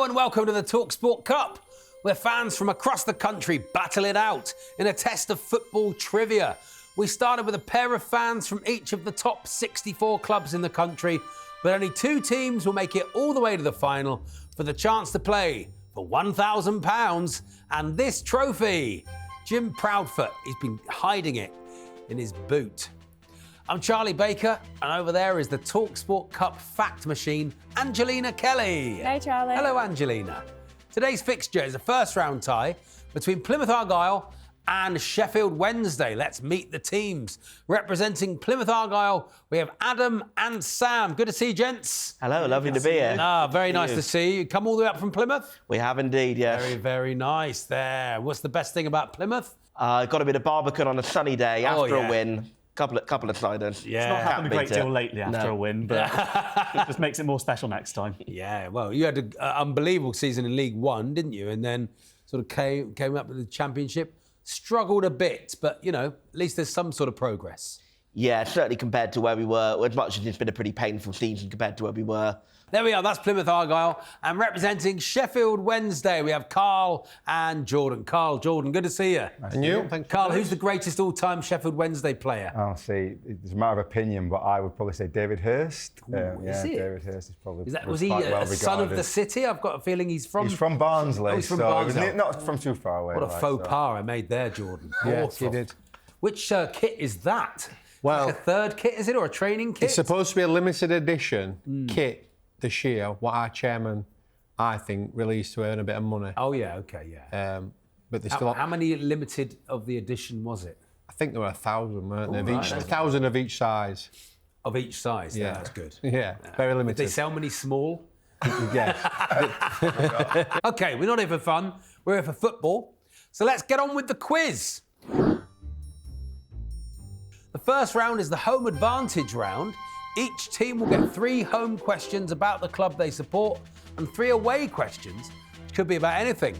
and welcome to the talkSPORT Cup, where fans from across the country battle it out in a test of football trivia. We started with a pair of fans from each of the top 64 clubs in the country, but only 2 teams will make it all the way to the final for the chance to play for £1,000 and this trophy. Jim Proudfoot, he's been hiding it in his boot. I'm Charlie Baker, and over there is the talkSPORT Cup fact machine, Angelina Kelly. Hey, Charlie. Hello, Angelina. Today's fixture is a first-round tie between Plymouth Argyle and Sheffield Wednesday. Let's meet the teams. Representing Plymouth Argyle, we have Adam and Sam. Good to see you, gents. Hello, lovely to be here. Very nice to see you. Come all the way up from Plymouth? We have indeed, yes. Very, very nice there. What's the best thing about Plymouth? Got a bit of Barbican on a sunny day after a win. Couple of ciders. Yeah. It's not happened a great deal lately after a win, but it just makes it more special next time. Yeah, well, you had an unbelievable season in League One, didn't you? And then sort of came up with the Championship. Struggled a bit, but, you know, at least there's some sort of progress. Yeah, certainly compared to where we were, as much as it's been a pretty painful season compared to where we were. There we are, that's Plymouth Argyle. And representing Sheffield Wednesday, we have Carl and Jordan. Carl, Jordan, good to see you. Nice and you? Carl, who's the greatest all-time Sheffield Wednesday player? I'll see, it's a matter of opinion, but I would probably say David Hurst. Is it? David Hurst is probably was he a son of the city? I've got a feeling he's from Barnsley. Oh, he's from Barnsley. He's not from too far away. What a faux pas I made there, Jordan. Yes, you did. Which kit is that? Well, like a third kit, is it, or a training kit? It's supposed to be a limited edition kit this year, what our chairman, I think, released to earn a bit of money. Oh, yeah, okay, yeah. But there's still... How many limited of the edition was it? I think there were 1,000, weren't there? Right, 1,000 of each size. Of each size? Yeah. That's good. Yeah, very limited. Did they sell many small? Yes. OK, we're not here for fun, we're here for football. So let's get on with the quiz. The first round is the home advantage round. Each team will get 3 home questions about the club they support and 3 away questions, which could be about anything.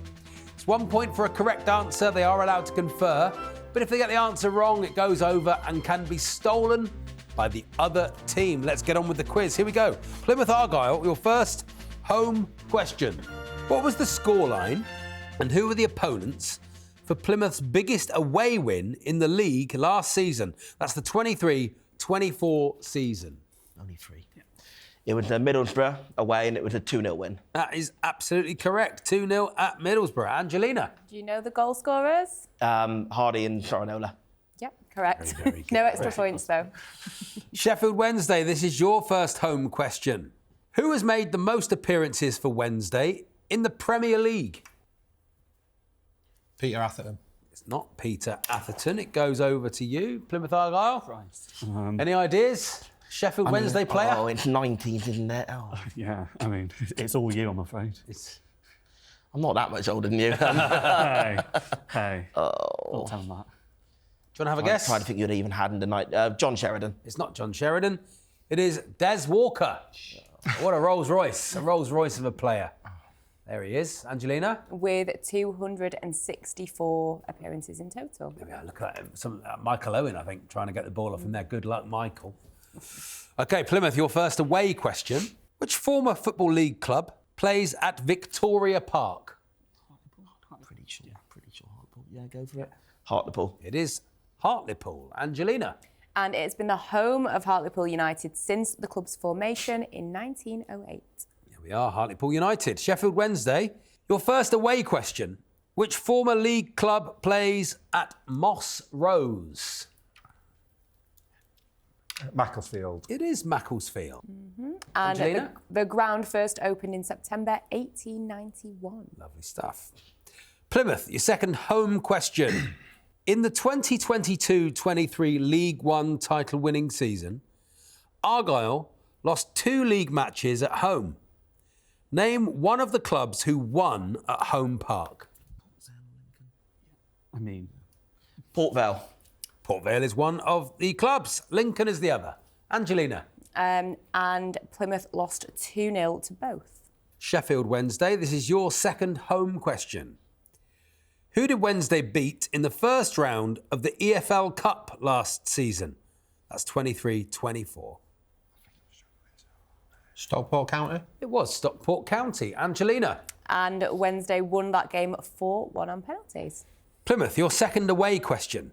It's 1 point for a correct answer. They are allowed to confer, but if they get the answer wrong, it goes over and can be stolen by the other team. Let's get on with the quiz. Here we go. Plymouth Argyle, your first home question. What was the scoreline and who were the opponents for Plymouth's biggest away win in the league last season? That's the 23-24 season. Only 3. Yeah. It was Middlesbrough away and it was a 2-0 win. That is absolutely correct. 2-0 at Middlesbrough. Angelina? Do you know the goal scorers? Hardy and Sorinola. Yep, correct. Very, very good. No extra points, though. Sheffield Wednesday, this is your first home question. Who has made the most appearances for Wednesday in the Premier League? Peter Atherton. It's not Peter Atherton. It goes over to you, Plymouth Argyle. Any ideas? Sheffield Wednesday player? Oh, it's 90s, isn't it? Oh. Yeah, I mean, it's all you, I'm afraid. I'm not that much older than you. Hey. Oh. Don't tell him that. Do you want to have a guess? I'm trying to think you'd even had in tonight. John Sheridan. It's not John Sheridan. It is Des Walker. What a Rolls Royce of a player. There he is. Angelina? With 264 appearances in total. There we are. Look at him. Michael Owen, I think, trying to get the ball off him there. Good luck, Michael. OK, Plymouth, your first away question. Which former Football League club plays at Victoria Park? Pretty sure Hartlepool. Yeah, go for it. Hartlepool. It is Hartlepool. Angelina? And it's been the home of Hartlepool United since the club's formation in 1908. Here we are, Hartlepool United. Sheffield Wednesday, your first away question. Which former league club plays at Moss Rose? Macclesfield. It is Macclesfield. And the ground first opened in September 1891. Lovely stuff. Plymouth, your second home question. In the 2022-23 League One title-winning season, Argyle lost 2 league matches at home. Name one of the clubs who won at Home Park. I mean... Port Vale. Port Vale is one of the clubs. Lincoln is the other. Angelina? And Plymouth lost 2-0 to both. Sheffield Wednesday, this is your second home question. Who did Wednesday beat in the first round of the EFL Cup last season? That's 23-24. Stockport County? It was Stockport County. Angelina? And Wednesday won that game 4-1 on penalties. Plymouth, your second away question.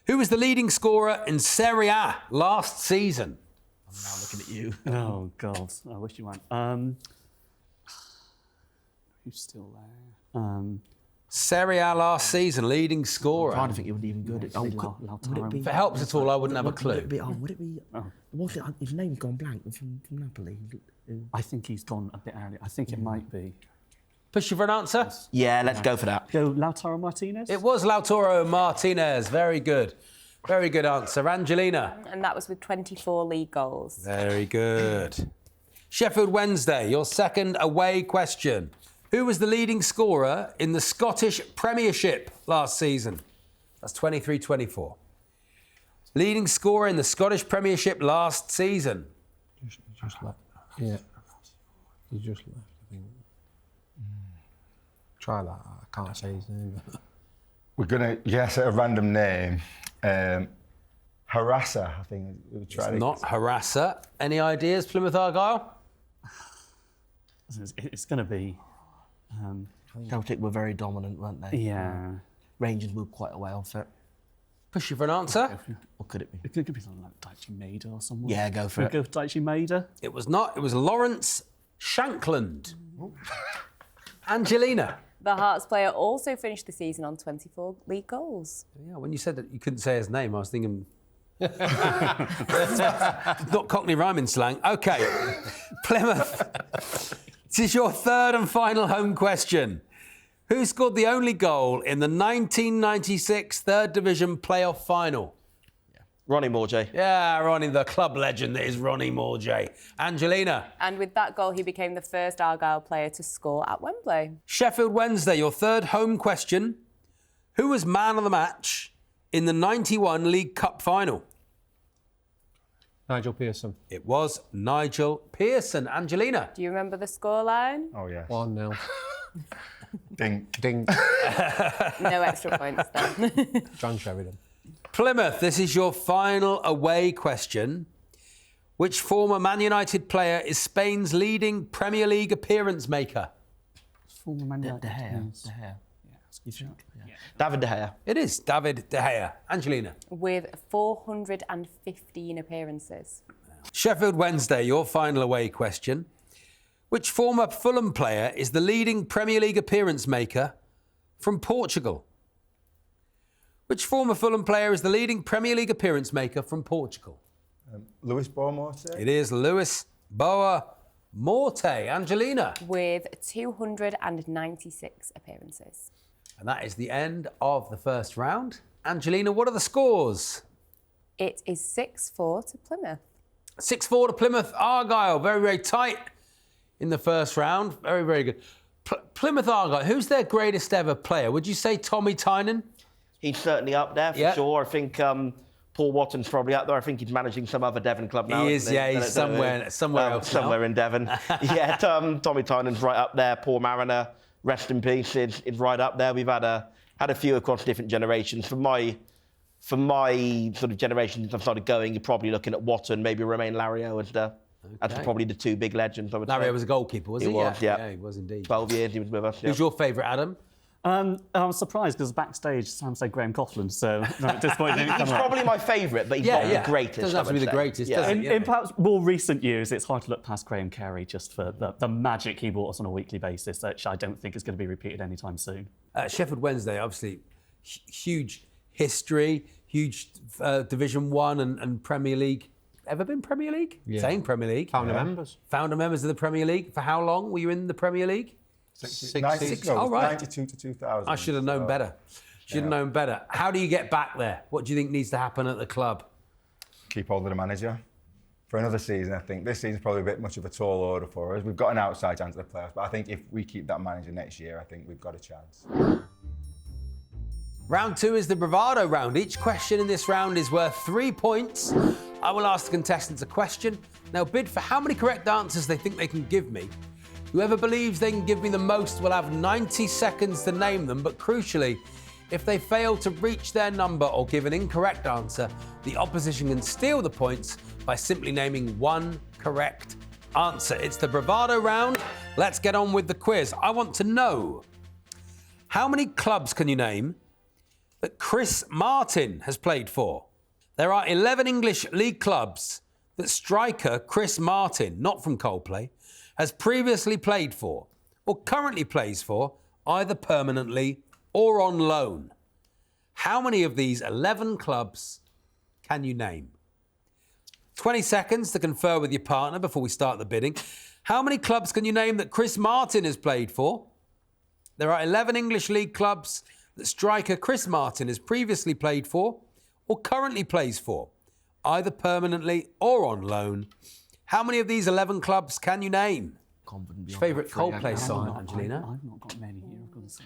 Who was the leading scorer in Serie A last season? I'm now looking at you. Oh, God. I wish you weren't. Who's still there? Serie A last season, leading scorer. I don't think it would be even good. Say Lautaro. If it helps at all, I wouldn't have a clue. Would it be? What's it? His name's gone blank from Napoli. I think he's gone a bit early. I think it might be. Push you for an answer? Yeah, let's go for that. Go Lautaro Martinez? It was Lautaro Martinez. Very good. Very good answer. Angelina. And that was with 24 league goals. Very good. Sheffield Wednesday, your second away question. Who was the leading scorer in the Scottish Premiership last season? That's 23-24. Leading scorer in the Scottish Premiership last season. Just left. Yeah. He just left, I think. Try that. I can't say his name. We're going to guess at a random name. Harasser, I think. It's not Harasser. Any ideas, Plymouth Argyle? It's going to be... Celtic were very dominant, weren't they? Yeah. Rangers moved quite a way off it. Push you for an answer? What could it be? It could be something like Daichi Maeda or someone. Yeah, go for it. Go for Daichi Maeda. It was not. It was Lawrence Shankland. Angelina. The Hearts player also finished the season on 24 league goals. Yeah, when you said that you couldn't say his name, I was thinking... not Cockney rhyming slang. OK. Plymouth. This is your third and final home question. Who scored the only goal in the 1996 Third Division playoff final? Ronnie Morjay. Yeah, Ronnie, the club legend that is Ronnie Morjay. Angelina. And with that goal, he became the first Argyle player to score at Wembley. Sheffield Wednesday, your third home question. Who was man of the match in the 91 League Cup final? Nigel Pearson. It was Nigel Pearson. Angelina. Do you remember the scoreline? Oh, yes. 1-0. Ding. Ding. No extra points then. John Sheridan. Plymouth, this is your final away question. Which former Man United player is Spain's leading Premier League appearance maker? Former Man United. De Gea. Yes. De Gea. Yeah. David De Gea. It is David De Gea. Angelina. With 415 appearances. Sheffield Wednesday, your final away question. Which former Fulham player is the leading Premier League appearance maker from Portugal? Which former Fulham player is the leading Premier League appearance maker from Portugal? Luis Boamorte. It is Luis Boa Morte. Angelina. With 296 appearances. And that is the end of the first round. Angelina, what are the scores? It is 6-4 to Plymouth. 6-4 to Plymouth Argyle. Very, very tight in the first round. Very, very good. Plymouth Argyle, who's their greatest ever player? Would you say Tommy Tynan? He's certainly up there for sure. I think Paul Watton's probably up there. I think he's managing some other Devon club now. He is, yeah. He's somewhere else. Somewhere in Devon. Yeah, Tommy Tynan's right up there. Paul Mariner, rest in peace, is right up there. We've had a few across different generations. For my sort of generation since I've started going, you're probably looking at Watton, maybe Romain Lario as probably the two big legends, I would say. Lario was a goalkeeper, was he? He was, yeah. He was indeed. 12 years he was with us. Who's your favourite, Adam? I was surprised because backstage Sam said Graham Coughlin, so I'm disappointed. He's probably my favourite, but he's not the greatest. Doesn't have to be the greatest, does it? In perhaps more recent years, it's hard to look past Graham Carey just for the magic he brought us on a weekly basis, which I don't think is going to be repeated anytime soon. Sheffield Wednesday, obviously, huge history, huge Division 1 and Premier League. Ever been Premier League? Yeah. Saying Premier League. Founder members. Founder members of the Premier League. For how long were you in the Premier League? 92 to 2000. I should have known better. Should have known better. How do you get back there? What do you think needs to happen at the club? Keep hold of the manager for another season. I think this season's probably a bit much of a tall order for us. We've got an outside chance at the playoffs, but I think if we keep that manager next year, I think we've got a chance. Round 2 is the Bravado round. Each question in this round is worth 3 points. I will ask the contestants a question. They'll bid for how many correct answers they think they can give me. Whoever believes they can give me the most will have 90 seconds to name them, but crucially, if they fail to reach their number or give an incorrect answer, the opposition can steal the points by simply naming one correct answer. It's the Bravado round. Let's get on with the quiz. I want to know, how many clubs can you name that Chris Martin has played for? There are 11 English league clubs that striker Chris Martin, not from Coldplay, has previously played for or currently plays for, either permanently or on loan. How many of these 11 clubs can you name? 20 seconds to confer with your partner before we start the bidding. How many clubs can you name that Chris Martin has played for? There are 11 English league clubs that striker Chris Martin has previously played for or currently plays for, either permanently or on loan. How many of these 11 clubs can you name? What's your favourite Coldplay song, Angelina? I've not got many here. I've got to say.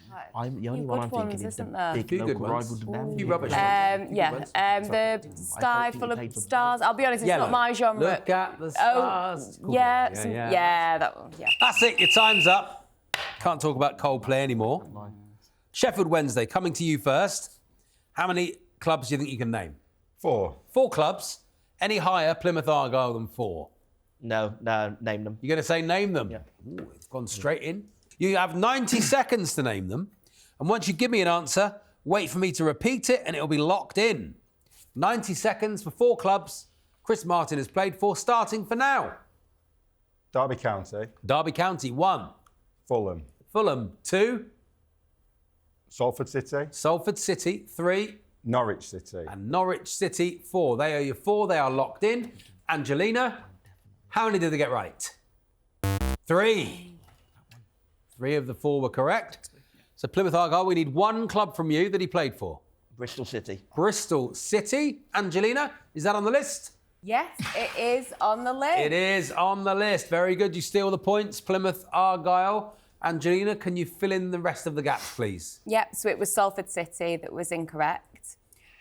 The only one I'm thinking is the big local rival to them. Few rubbish. The sky full of stars. I'll be honest, it's not my genre. Look at the stars. Cool. That one. Yeah. That's it. Your time's up. Can't talk about Coldplay anymore. Sheffield Wednesday, coming to you first. How many clubs do you think you can name? 4. 4 clubs. Any higher Plymouth Argyle than 4? No, name them. You're going to say name them? Yeah. Ooh, it's gone straight in. You have 90 seconds to name them. And once you give me an answer, wait for me to repeat it and it'll be locked in. 90 seconds for 4 clubs Chris Martin has played for, starting for now. Derby County. Derby County, 1. Fulham. Fulham, 2. Salford City. Salford City, 3. Norwich City. And Norwich City, 4. They are your 4. They are locked in. Angelina, how many did they get right? 3. 3 of the 4 were correct. So Plymouth Argyle, we need 1 club from you that he played for. Bristol City. Bristol City. Angelina, is that on the list? Yes, it is on the list. It is on the list. Very good. You steal the points, Plymouth Argyle. Angelina, can you fill in the rest of the gaps, please? Yep, so it was Salford City that was incorrect.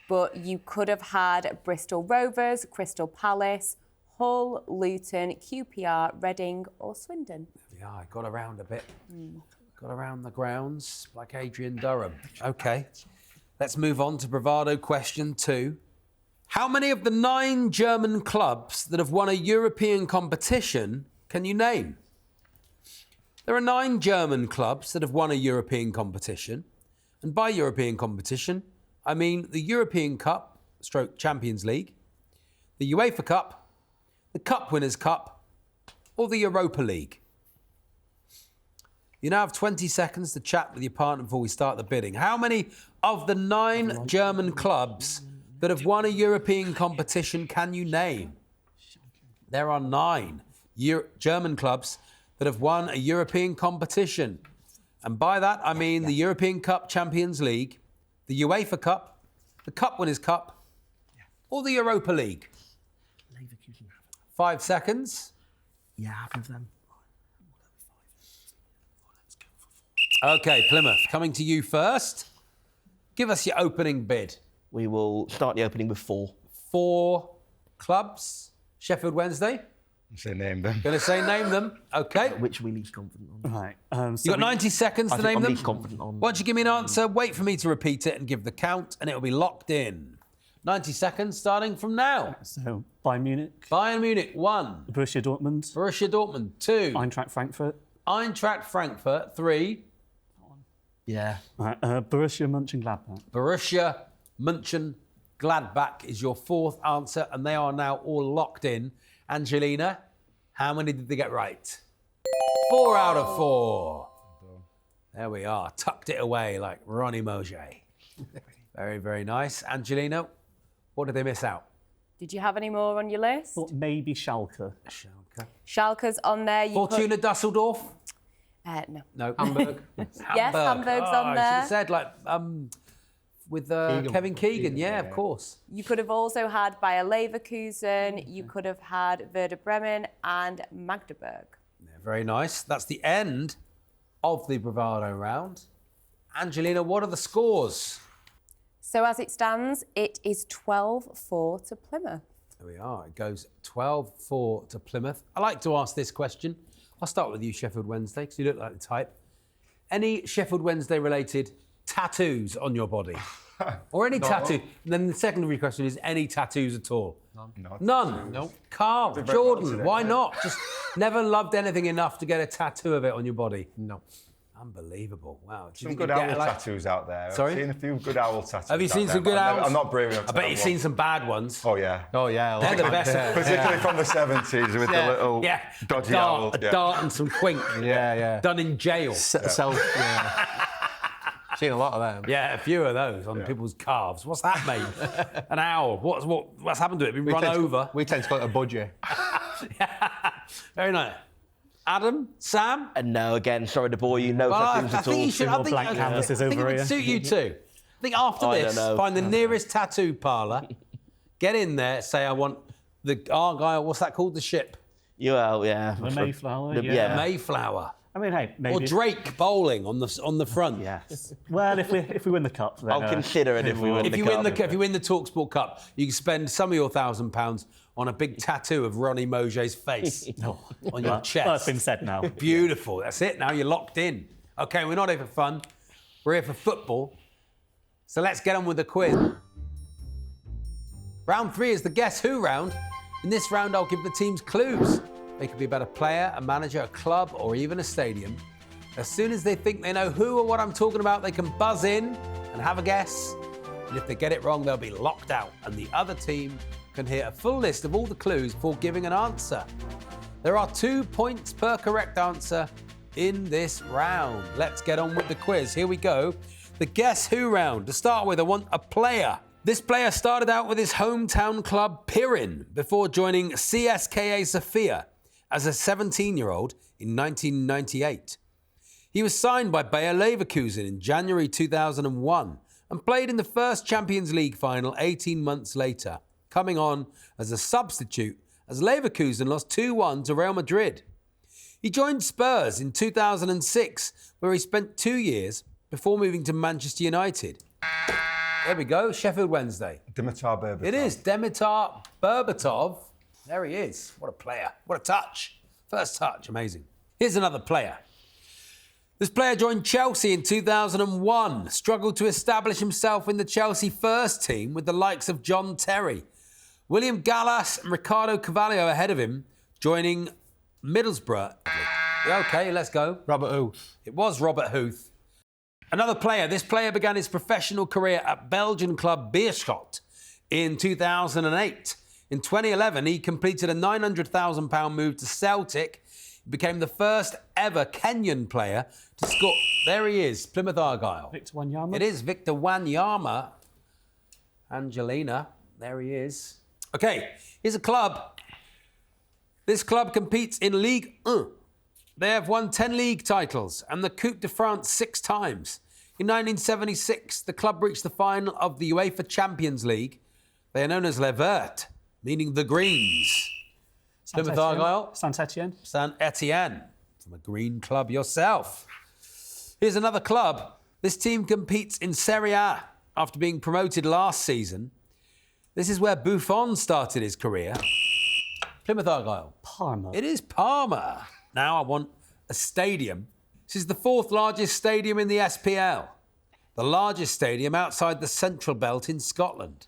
But you could have had Bristol Rovers, Crystal Palace, Hull, Luton, QPR, Reading or Swindon. Yeah, I got around a bit. Got around the grounds like Adrian Durham. OK, let's move on to Bravado question 2. How many of the 9 German clubs that have won a European competition can you name? There are 9 German clubs that have won a European competition. And by European competition, I mean the European Cup, / Champions League, the UEFA Cup, the Cup Winners' Cup, or the Europa League. You now have 20 seconds to chat with your partner before we start the bidding. How many of the 9 German clubs that have won a European competition can you name? There are 9 German clubs that have won a European competition. And by that, I mean the European Cup Champions League, the UEFA Cup, the Cup Winners' Cup, or the Europa League. 5 seconds. Yeah, half of them. OK, Plymouth, coming to you first. Give us your opening bid. We will start the opening with 4. 4 clubs. Sheffield Wednesday. Say name them. Going to say name them. OK. Which are we least confident on? Right. You've got 90 seconds to name I'm them. least confident on. Once you give me an answer, wait for me to repeat it and give the count, and it'll be locked in. 90 seconds starting from now. So Bayern Munich, Bayern Munich, 1. Borussia Dortmund, Borussia Dortmund, 2. Eintracht Frankfurt, Eintracht Frankfurt, 3. Yeah. Borussia Mönchengladbach. Borussia Mönchengladbach is your 4th answer, and they are now all locked in. Angelina, how many did they get right? 4 out of 4. There we are. Tucked it away like Ronnie Mojay. Very, very nice. Angelina, what did they miss out? Did you have any more on your list? Thought maybe Schalke. Schalke. Schalke's on there. Fortuna Dusseldorf? No. No. Hamburg? Yes, Hamburg's on You should there. have said, like, with Kevin Keegan. Yeah, of course. You could have also had Bayer Leverkusen. You could have had Werder Bremen and Magdeburg. Yeah, very nice. That's the end of the Bravado round. Angelina, what are the scores? So as it stands, it is 12-4 to Plymouth. There we are. It goes 12-4 to Plymouth. I like to ask this question. I'll start with you, Sheffield Wednesday, because you look like the type. Any Sheffield Wednesday related tattoos on your body? Or any tattoo? And then the secondary question is any tattoos at all? None? Nope. Carl, very Jordan, well today, why mate. not? Just never loved anything enough to get a tattoo of it on your body. No. Unbelievable. Wow. Do you Some think good you'd owl get, like- tattoos out there. Sorry? I've seen a few good owl tattoos. Have you out seen there, some but good owls? I'm not brave enough to I bet have you've one. seen some bad ones. Oh, yeah. Oh, yeah. They're the best. Particularly from the 70s with the little Yeah, dodgy a owls. dart and some quink. Yeah. Done in jail. Yeah. Seen a lot of them. Yeah, a few of those on people's calves. What's that made? An owl. What's happened to it? Been run over? We tend to call it a budgie. Very nice. Adam, Sam. And no, again, sorry to bore you. No Well, tattoos I at think all. you should. Two more blank canvases I think over it would here. suit you too. I think after I don't this, know. find the nearest tattoo parlour, get in there, say I want the Argyle. What's that called? The ship. Yeah. The Mayflower, The- yeah. Mayflower. I mean, hey, maybe. Or Drake bowling on the front. Yes. Well, if we win the cup, then, I'll consider it if we win If the you cup. win the talkSPORT Cup, you can spend some of your £1,000 on a big tattoo of Ronnie Mojet's face on your chest. Well, it's been said now. Beautiful. That's it. Now you're locked in. Okay, we're not here for fun. We're here for football. So let's get on with the quiz. Round 3 is the Guess Who round. In this round, I'll give the teams clues. They could be about a player, a manager, a club, or even a stadium. As soon as they think they know who or what I'm talking about, they can buzz in and have a guess. And if they get it wrong, they'll be locked out, and the other team can hear a full list of all the clues before giving an answer. There are 2 points per correct answer in this round. Let's get on with the quiz. Here we go. The Guess Who round. To start with, I want a player. This player started out with his hometown club, Pirin, before joining CSKA Sofia as a 17-year-old in 1998. He was signed by Bayer Leverkusen in January 2001 and played in the first Champions League final 18 months later, coming on as a substitute as Leverkusen lost 2-1 to Real Madrid. He joined Spurs in 2006, where he spent 2 years before moving to Manchester United. There we go, Sheffield Wednesday. Dimitar Berbatov. It is Dimitar Berbatov. There he is. What a player. What a touch. First touch. Amazing. Here's another player. This player joined Chelsea in 2001, struggled to establish himself in the Chelsea first team with the likes of John Terry, William Gallas and Ricardo Carvalho ahead of him, joining Middlesbrough. Okay, let's go. Robert Huth. It was Robert Huth. Another player. This player began his professional career at Belgian club Beerschot in 2008. In 2011, he completed a £900,000 move to Celtic. He became the first ever Kenyan player to score. There he is, Plymouth Argyle. Victor Wanyama. It is Victor Wanyama. Angelina, there he is. Okay, here's a club. This club competes in Ligue 1. They have won 10 league titles and the Coupe de France 6 times. In 1976, the club reached the final of the UEFA Champions League. They are known as Les Verts, meaning the Greens. Plymouth Argyle. Saint-Etienne. Saint-Etienne, from a green club yourself. Here's another club. This team competes in Serie A after being promoted last season. This is where Buffon started his career. Plymouth Argyle. Parma. It is Parma. Now I want a stadium. This is the 4th largest stadium in the SPL. The largest stadium outside the Central Belt in Scotland.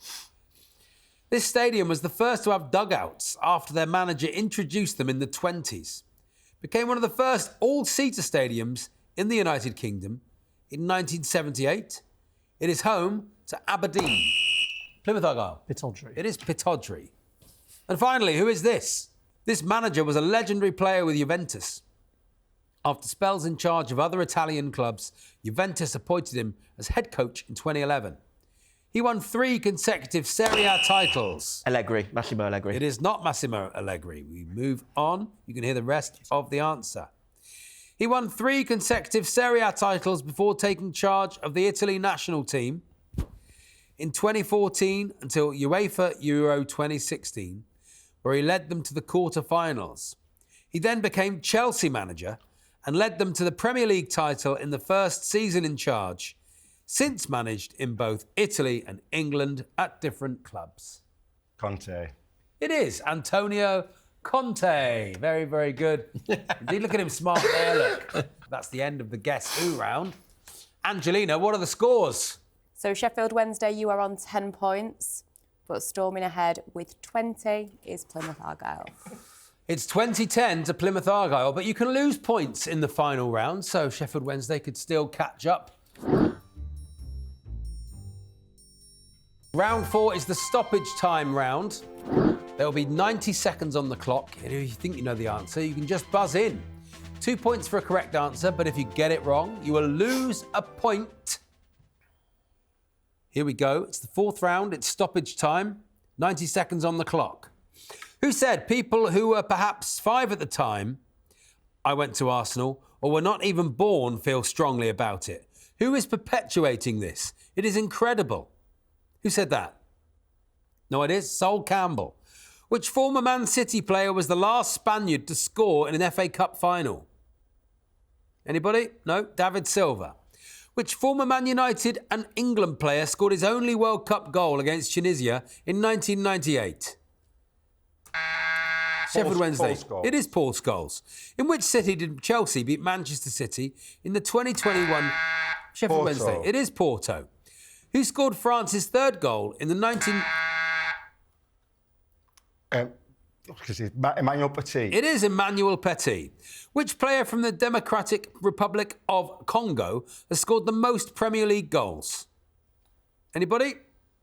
This stadium was the first to have dugouts after their manager introduced them in the 20s. Became one of the first all-seater stadiums in the United Kingdom in 1978. It is home to Aberdeen. Plymouth Argyle. Pittodrie. It is Pittodrie. And finally, who is this? This manager was a legendary player with Juventus. After spells in charge of other Italian clubs, Juventus appointed him as head coach in 2011. He won 3 consecutive Serie A titles. Massimo Allegri. It is not Massimo Allegri. We move on. You can hear the rest of the answer. He won 3 consecutive Serie A titles before taking charge of the Italy national team in 2014 until UEFA Euro 2016, where he led them to the quarter-finals. He then became Chelsea manager and led them to the Premier League title in the first season in charge, since managed in both Italy and England at different clubs. Conte. It is Antonio Conte. Very, very good. Indeed, look at him smart there, look. That's the end of the Guess Who round. Angelina, what are the scores? So Sheffield Wednesday, you are on 10 points. but storming ahead with 20 is Plymouth Argyle. It's 2010 to Plymouth Argyle, but you can lose points in the final round, so Sheffield Wednesday could still catch up. Round 4 is the stoppage time round. There will be 90 seconds on the clock, and if you think you know the answer, you can just buzz in. 2 points for a correct answer, but if you get it wrong, you will lose a point. Here we go. It's the 4th round. It's stoppage time. 90 seconds on the clock. Who said people who were perhaps 5 at the time I went to Arsenal or were not even born feel strongly about it? Who is perpetuating this? It is incredible. Who said that? No, it is Sol Campbell. Which former Man City player was the last Spaniard to score in an FA Cup final? Anybody? No? David Silva. Which former Man United and England player scored his only World Cup goal against Tunisia in 1998? Sheffield Wednesday. Paul Scholes. It is Paul Scholes. In which city did Chelsea beat Manchester City in the 2021 Sheffield Porto. Wednesday? It is Porto. Who scored France's 3rd goal in the 19... Because it's Emmanuel Petit. It is Emmanuel Petit. Which player from the Democratic Republic of Congo has scored the most Premier League goals? Anybody?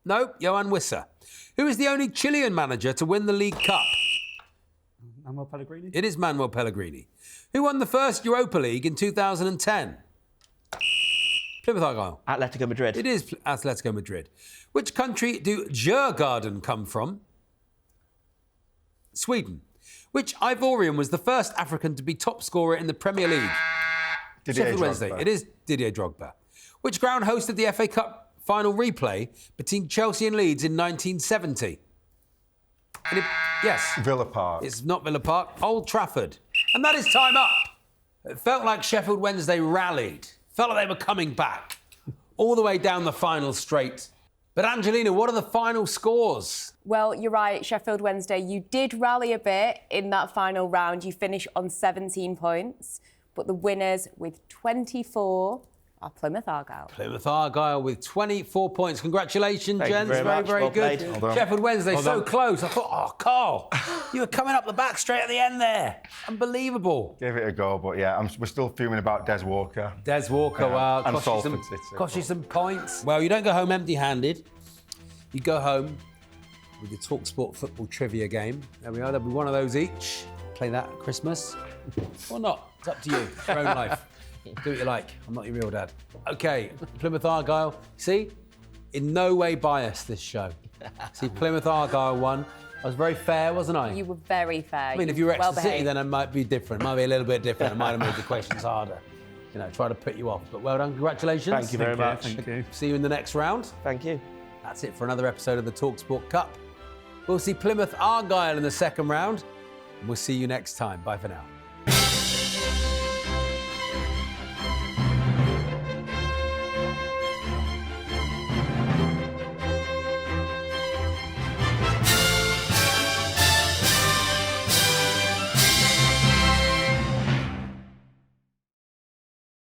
No? Johan Wissa. Who is the only Chilean manager to win the League Cup? Manuel Pellegrini? It is Manuel Pellegrini. Who won the first Europa League in 2010? Plymouth Argyle. Atletico Madrid. It is Atletico Madrid. Which country do Djurgården come from? Sweden. Which Ivorian was the first African to be top scorer in the Premier League? Didier Sheffield Wednesday. Drogba. It is Didier Drogba. Which ground hosted the FA Cup final replay between Chelsea and Leeds in 1970? Yes. Villa Park. It's not Villa Park. Old Trafford. And that is time up. It felt like Sheffield Wednesday rallied. Felt like they were coming back. All the way down the final straight. But Angelina, what are the final scores? Well, you're right, Sheffield Wednesday, you did rally a bit in that final round. You finished on 17 points, but the winners with 24 are Plymouth Argyle. Plymouth Argyle with 24 points. Congratulations, Thank you gents. very much. Very Well good. played. Well done. Sheffield Wednesday, Well so done. close. I thought, oh, Carl, you were coming up the back straight at the end there. Unbelievable. Give it a go, but yeah, we're still fuming about Des Walker. Des Walker, Yeah, well, and cost you Salford City. some points. Well, you don't go home empty-handed. You go home with the talkSPORT football trivia game. There we are. There'll be one of those each. Play that at Christmas. Or not. It's up to you. It's your own life. Do what you like. I'm not your real dad. OK, Plymouth Argyle. See? In no way biased, this show. See, Plymouth Argyle won. I was very fair, wasn't I? You were very fair. I mean, if you were well Exeter City, behaved. then it might be different. It might be a little bit different. It might have made the questions harder. You know, try to put you off. But well done. Congratulations. Thank you very much. Thank you. See you in the next round. Thank you. That's it for another episode of the talkSPORT Cup. We'll see Plymouth Argyle in the second round. And we'll see you next time. Bye for now.